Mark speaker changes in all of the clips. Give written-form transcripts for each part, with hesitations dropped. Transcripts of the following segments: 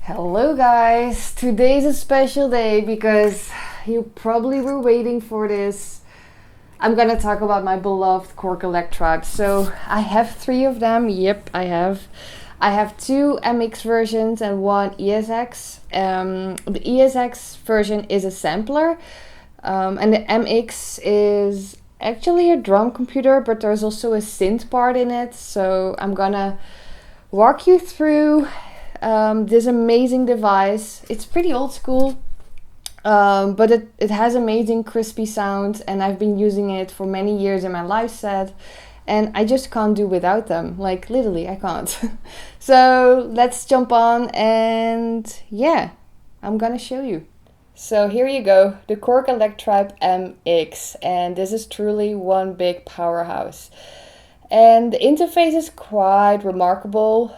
Speaker 1: Hello guys, today's a special day because you probably were waiting for this. I'm gonna talk about my beloved Korg Electribe. So I have 3 of them, yep I have. I have 2 MX versions and 1 ESX. The ESX version is a sampler and the MX is actually a drum computer, but there's also a synth part in it. So I'm gonna walk you through this amazing device. It's pretty old school, but it has amazing crispy sounds, and I've been using it for many years in my live set, and I just can't do without them. Like literally, I can't. So let's jump on, and yeah, I'm gonna show you. So here you go, the Korg Electribe MX, and this is truly one big powerhouse. And the interface is quite remarkable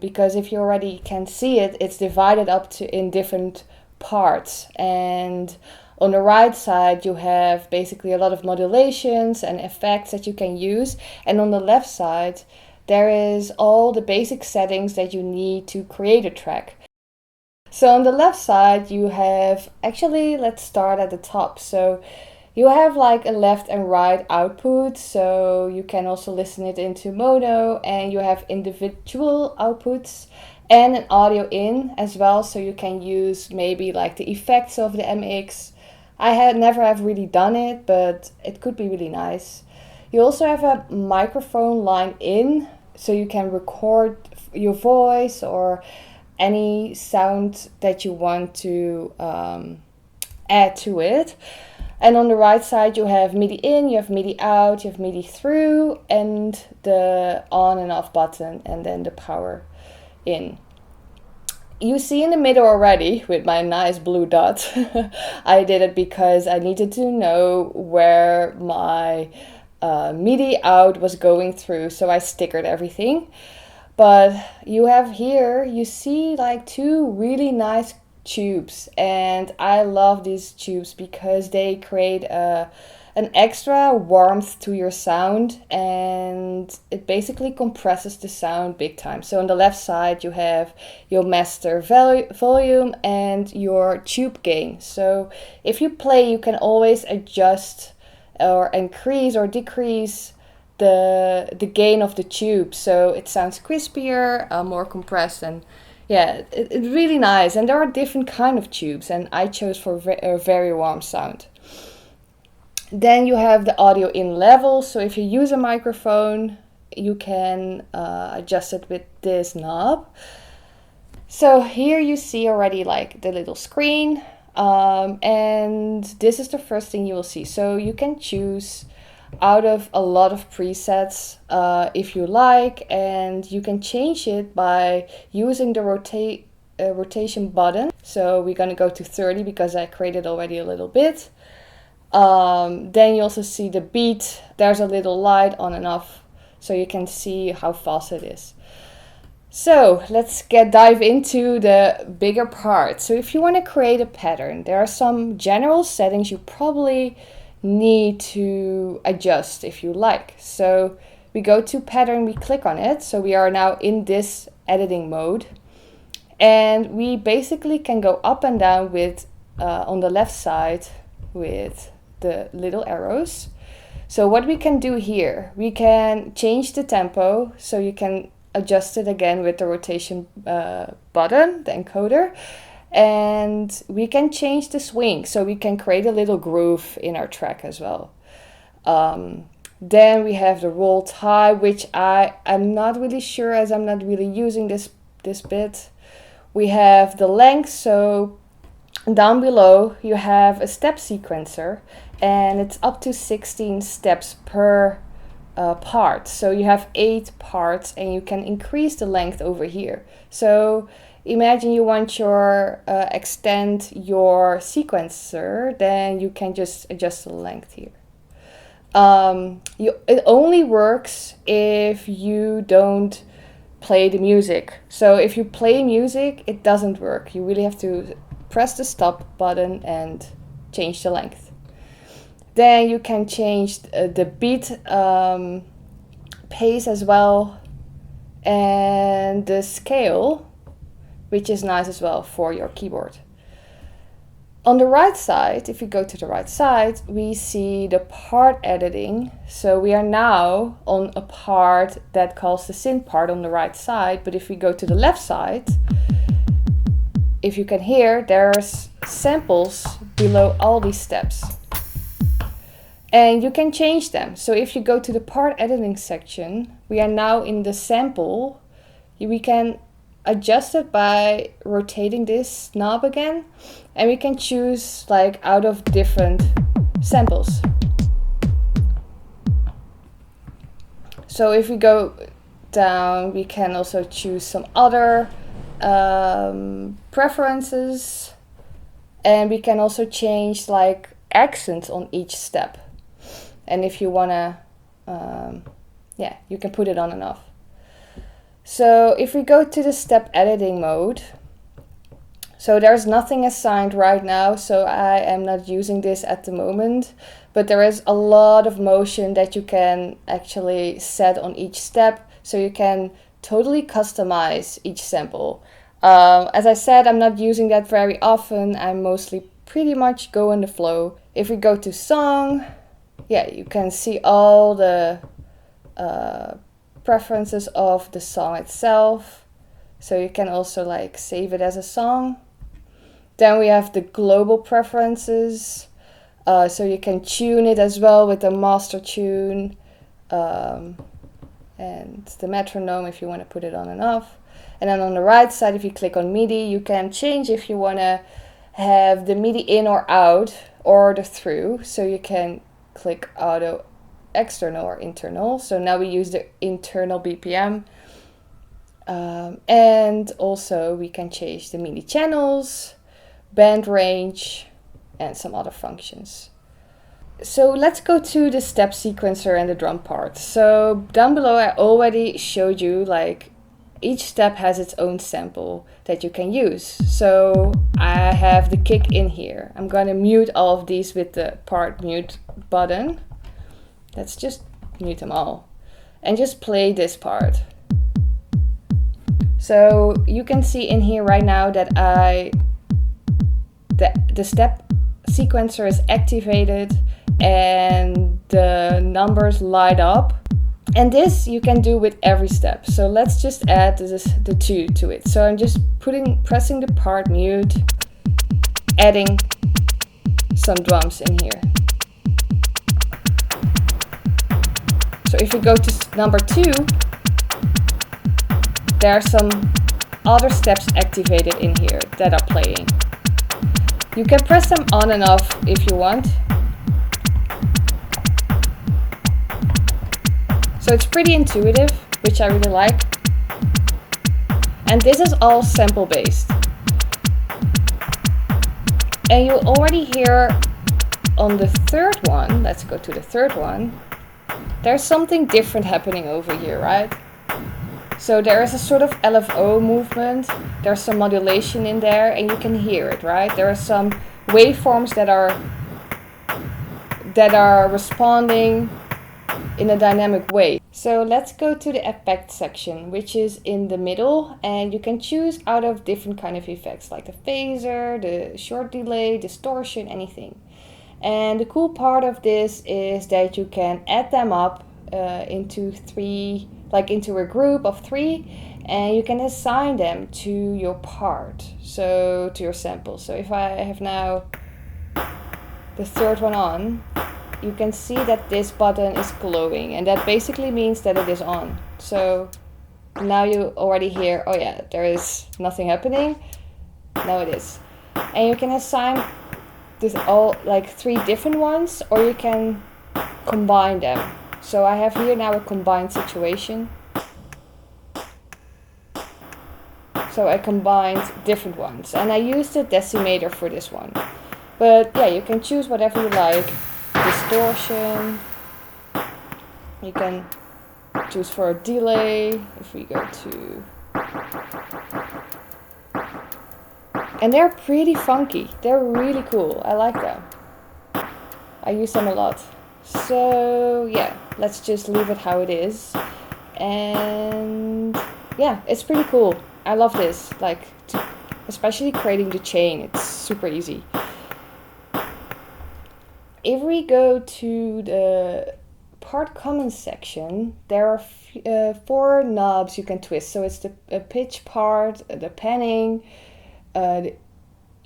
Speaker 1: because if you already can see it, it's divided up in different parts. And on the right side, you have basically a lot of modulations and effects that you can use. And on the left side, there is all the basic settings that you need to create a track. So on the left side, you have, actually, let's start at the top. So you have like a left and right output, so you can also listen it into mono, and you have individual outputs and an audio in as well, so you can use maybe like the effects of the MX. I had never have really done it, but it could be really nice. You also have a microphone line in, so you can record your voice or any sound that you want to add to it. And on the right side, you have MIDI in, you have MIDI out, you have MIDI through, and the on and off button, and then the power in. You see in the middle already with my nice blue dot. I did it because I needed to know where my MIDI out was going through, so I stickered everything. But you have here, you see like 2 really nice tubes, and I love these tubes because they create an extra warmth to your sound, and it basically compresses the sound big time. So on the left side, you have your master volume and your tube gain. So if you play, you can always adjust or increase or decrease the gain of the tube, so it sounds crispier, more compressed, and yeah, it's really nice. And there are different kind of tubes, and I chose for a very warm sound. Then you have the audio in level, so if you use a microphone, you can adjust it with this knob. So here you see already like the little screen, and this is the first thing you will see. So you can choose out of a lot of presets if you like, and you can change it by using the rotation button. So we're gonna go to 30 because I created already a little bit. Then you also see the beat. There's a little light on and off, so you can see how fast it is. So let's dive into the bigger part. So if you want to create a pattern, there are some general settings you probably need to adjust if you like. So we go to pattern, we click on it. So we are now in this editing mode, and we basically can go up and down with on the left side with the little arrows. So what we can do here, we can change the tempo, so you can adjust it again with the rotation button, the encoder. And we can change the swing, so we can create a little groove in our track as well. Then we have the roll tie, which I'm not really sure, as I'm not really using this bit. We have the length, so down below you have a step sequencer, and it's up to 16 steps per part. So you have 8 parts, and you can increase the length over here. So imagine you want your extend your sequencer, then you can just adjust the length here. It only works if you don't play the music. So if you play music, it doesn't work. You really have to press the stop button and change the length. Then you can change the beat pace as well, and the scale which is nice as well for your keyboard. On the right side, if we go to the right side, we see the part editing. So we are now on a part that calls the synth part on the right side. But if we go to the left side, if you can hear, there's samples below all these steps. And you can change them. So if you go to the part editing section, we are now in the sample. We can adjust it by rotating this knob again, and we can choose like out of different samples. So if we go down, we can also choose some other preferences, and we can also change like accents on each step. And if you wanna, yeah, you can put it on and off. So if we go to the step editing mode, so there's nothing assigned right now, so I am not using this at the moment, but there is a lot of motion that you can actually set on each step, so you can totally customize each sample. As I said, I'm not using that very often. I mostly pretty much go in the flow. If we go to song, yeah, you can see all the preferences of the song itself, so you can also like save it as a song. Then we have the global preferences, so you can tune it as well with the master tune and the metronome if you want to put it on and off. And then on the right side, if you click on MIDI, you can change if you want to have the MIDI in or out or the through, so you can click auto external or internal. So now we use the internal BPM, and also we can change the MIDI channels, band range, and some other functions. So let's go to the step sequencer and the drum part. So down below I already showed you like each step has its own sample that you can use. So I have the kick in here. I'm going to mute all of these with the part mute button. Let's just mute them all and just play this part. So you can see in here right now that the step sequencer is activated and the numbers light up. And this you can do with every step. So let's just add the 2 to it. So I'm just pressing the part mute, adding some drums in here. So if we go to number 2, there are some other steps activated in here that are playing. You can press them on and off if you want. So it's pretty intuitive, which I really like. And this is all sample based. And you already hear on the third one, let's go to the third one, there's something different happening over here, right? So there is a sort of LFO movement, there's some modulation in there, and you can hear it, right? There are some waveforms that are responding in a dynamic way. So let's go to the effect section, which is in the middle, and you can choose out of different kind of effects like the phaser, the short delay, distortion, anything. And the cool part of this is that you can add them up into a group of 3, and you can assign them to your part, so to your sample. So if I have now the third one on, you can see that this button is glowing, and that basically means that it is on. So now you already hear, oh yeah, there is nothing happening. Now it is. And you can assign this all like 3 different ones, or you can combine them. So I have here now a combined situation. So I combined different ones, and I used a decimator for this one. But yeah, you can choose whatever you like. Distortion, you can choose for a delay, if we go to, and they're pretty funky, they're really cool, I like them, I use them a lot. So yeah, let's just leave it how it is, and yeah, it's pretty cool. I love this, like to especially creating the chain. It's super easy. If we go to the part common section, there are 4 knobs you can twist. So it's the pitch part, the panning, the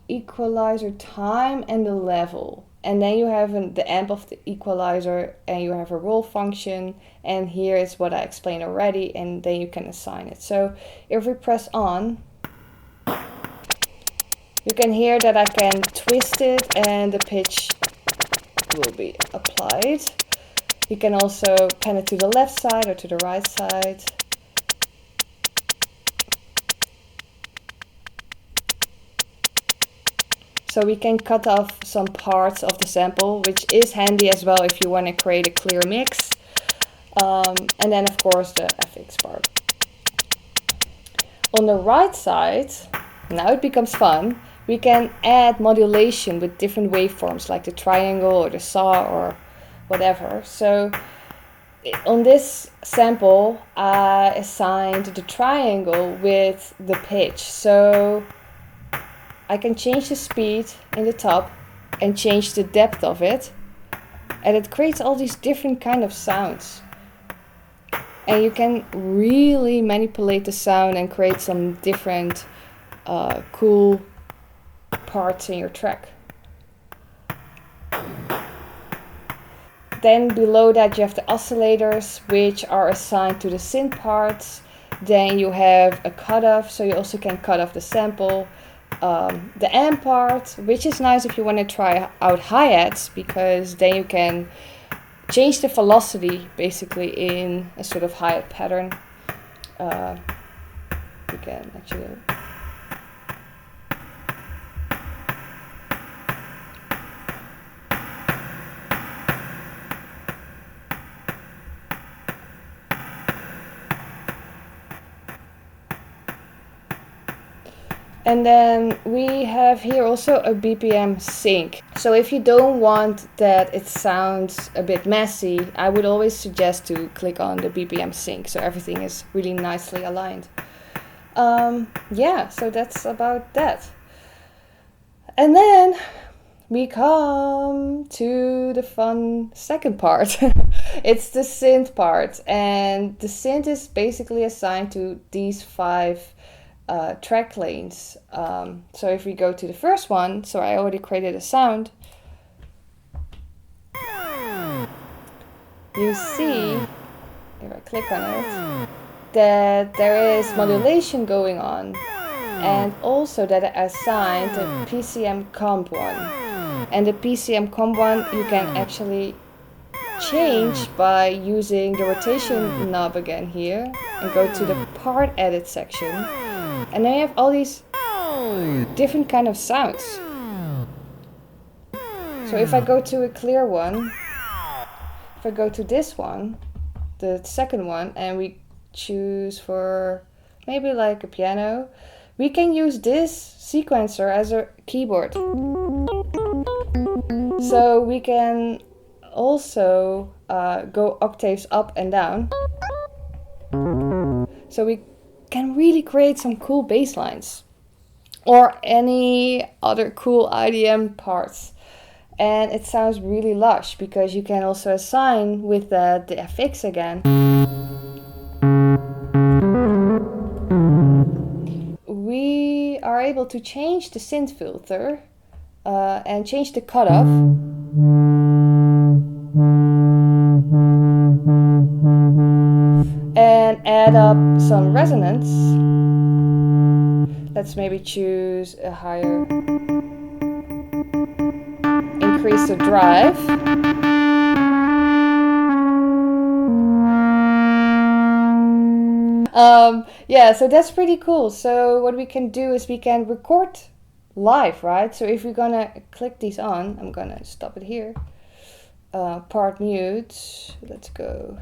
Speaker 1: equalizer time, and the level. And then you have the amp of the equalizer, and you have a roll function, and here is what I explained already, and then you can assign it. So if we press on, you can hear that I can twist it and the pitch will be applied. You can also pan it to the left side or to the right side. So we can cut off some parts of the sample, which is handy as well if you want to create a clear mix. And then of course the FX part. On the right side, now it becomes fun, we can add modulation with different waveforms like the triangle or the saw or whatever. So on this sample, I assigned the triangle with the pitch. So I can change the speed in the top and change the depth of it. And it creates all these different kind of sounds. And you can really manipulate the sound and create some different cool parts in your track. Then below that you have the oscillators, which are assigned to the synth parts. Then you have a cutoff, so you also can cut off the sample. The amp part, which is nice if you want to try out hi-hats, because then you can change the velocity basically in a sort of hi-hat pattern. You can actually and then we have here also a BPM sync. So if you don't want that it sounds a bit messy, I would always suggest to click on the BPM sync so everything is really nicely aligned. Yeah, so that's about that. And then we come to the fun second part. It's the synth part, and the synth is basically assigned to these 5 track lanes. So if we go to the first one, so I already created a sound. You see, if I click on it, that there is modulation going on, and also that I assigned the PCM comp one. And the PCM comp one you can actually change by using the rotation knob again here and go to the part edit section. And then you have all these different kind of sounds. So if I go to a clear one, if I go to this one, the second one, and we choose for maybe like a piano, we can use this sequencer as a keyboard. So we can also go octaves up and down. So we can really create some cool bass lines or any other cool IDM parts. And it sounds really lush because you can also assign with the FX again. We are able to change the synth filter and change the cutoff. And add up some resonance. Let's maybe choose a higher, increase the drive. Yeah, so that's pretty cool. So what we can do is we can record live, right? So if we're gonna click these on, I'm gonna stop it here. Part mute, let's go.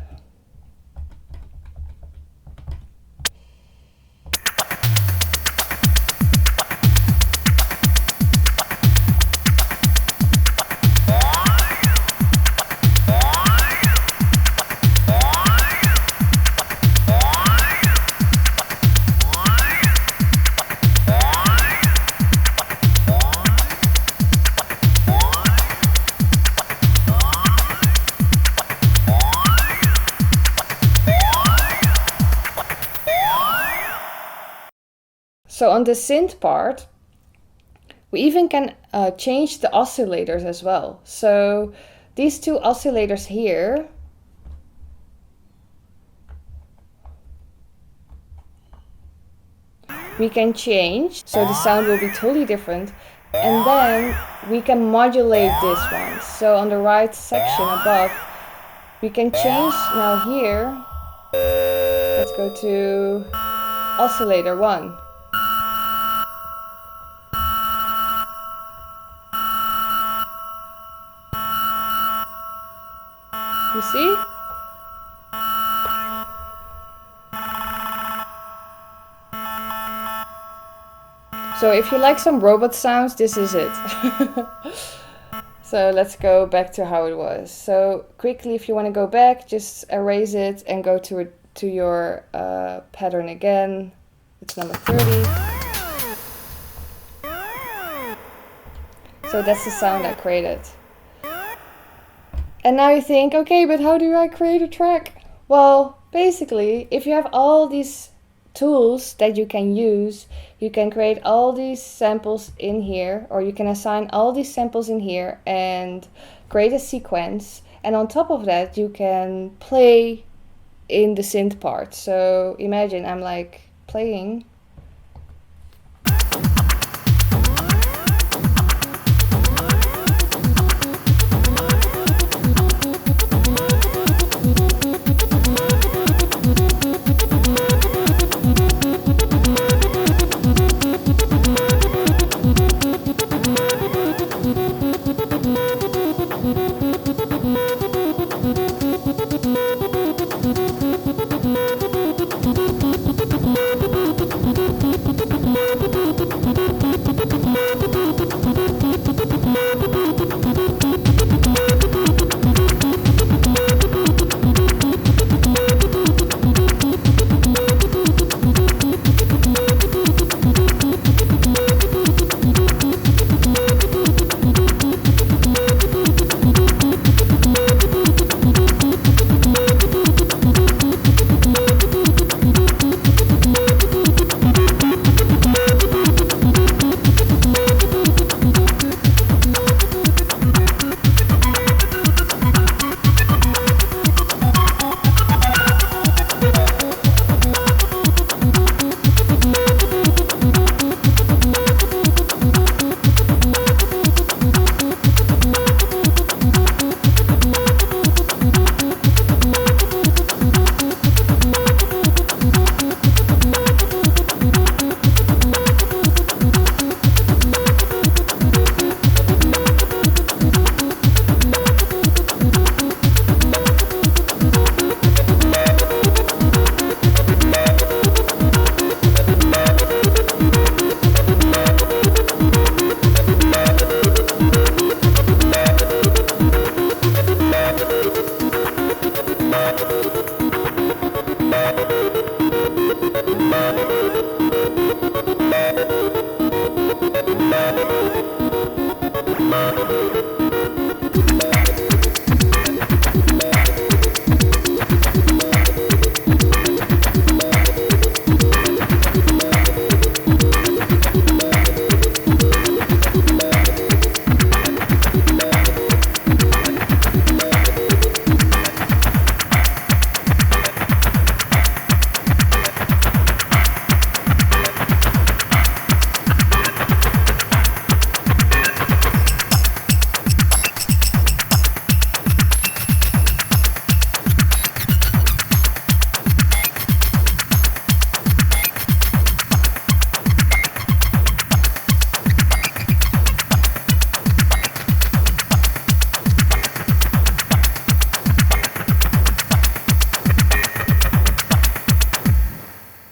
Speaker 1: So on the synth part, we even can change the oscillators as well. So these two oscillators here, we can change, so the sound will be totally different. And then we can modulate this one. So on the right section above, we can change now here. Let's go to oscillator 1. You see? So if you like some robot sounds, this is it. So let's go back to how it was. So quickly, if you want to go back, just erase it and go to your pattern again. It's number 30. So that's the sound I created. And now you think, okay, but how do I create a track? Well, basically, if you have all these tools that you can use, you can create all these samples in here, or you can assign all these samples in here and create a sequence. And on top of that, you can play in the synth part. So imagine I'm like playing.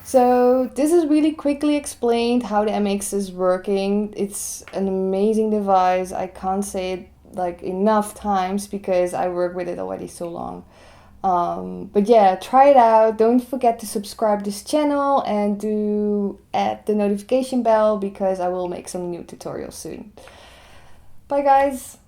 Speaker 1: So this is really quickly explained how the MX is working. It's an amazing device. I can't say it like enough times because I work with it already so long. But yeah, try it out. Don't forget to subscribe to this channel and do add the notification bell because I will make some new tutorials soon. Bye guys!